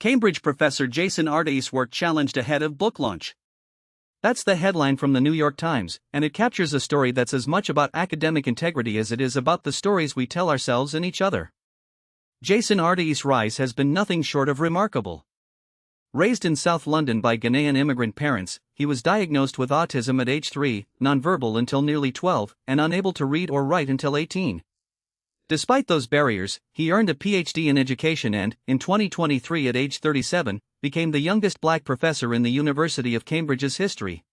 Cambridge professor Jason Arday's work challenged ahead of book launch. That's the headline from the New York Times, and it captures a story that's as much about academic integrity as it is about the stories we tell ourselves and each other. Jason Arday's rise has been nothing short of remarkable. Raised in South London by Ghanaian immigrant parents, he was diagnosed with autism at age 3, nonverbal until nearly 12, and unable to read or write until 18. Despite those barriers, he earned a PhD in education and, in 2023 at age 37, became the youngest black professor in the University of Cambridge's history.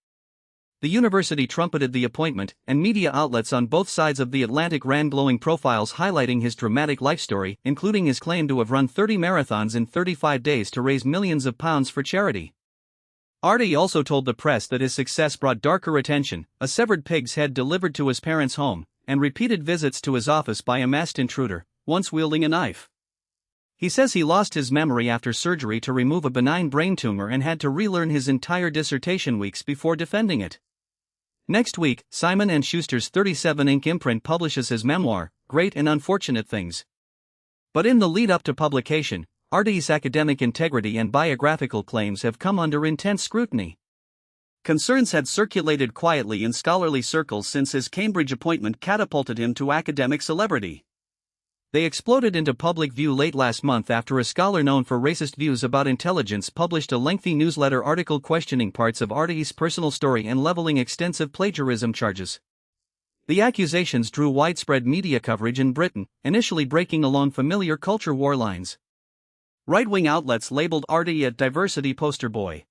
The university trumpeted the appointment, and media outlets on both sides of the Atlantic ran glowing profiles highlighting his dramatic life story, including his claim to have run 30 marathons in 35 days to raise millions of pounds for charity. Arday also told the press that his success brought darker attention: a severed pig's head delivered to his parents' home, and repeated visits to his office by a masked intruder, once wielding a knife. He says he lost his memory after surgery to remove a benign brain tumor and had to relearn his entire dissertation weeks before defending it. Next week, Simon & Schuster's 37 Inc. imprint publishes his memoir, Great and Unfortunate Things. But in the lead-up to publication, Arday's academic integrity and biographical claims have come under intense scrutiny. Concerns had circulated quietly in scholarly circles since his Cambridge appointment catapulted him to academic celebrity. They exploded into public view late last month after a scholar known for racist views about intelligence published a lengthy newsletter article questioning parts of Arday's personal story and leveling extensive plagiarism charges. The accusations drew widespread media coverage in Britain, initially breaking along familiar culture war lines. Right-wing outlets labeled Arday a diversity poster boy.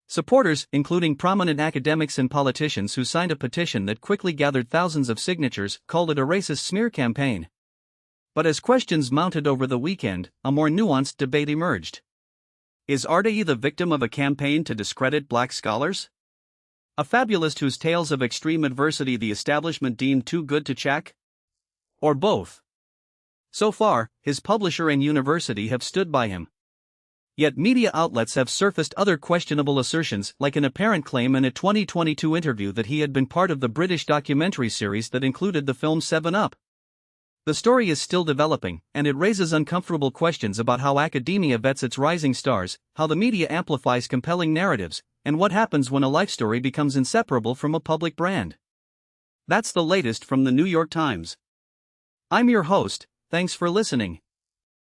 Supporters, including prominent academics and politicians who signed a petition that quickly gathered thousands of signatures, called it a racist smear campaign. But as questions mounted over the weekend, a more nuanced debate emerged. Is Arday the victim of a campaign to discredit black scholars? A fabulist whose tales of extreme adversity the establishment deemed too good to check? Or both? So far, his publisher and university have stood by him. Yet media outlets have surfaced other questionable assertions, like an apparent claim in a 2022 interview that he had been part of the British documentary series that included the film 7 Up. The story is still developing, and it raises uncomfortable questions about how academia vets its rising stars, how the media amplifies compelling narratives, and what happens when a life story becomes inseparable from a public brand. That's the latest from the New York Times. I'm your host, thanks for listening.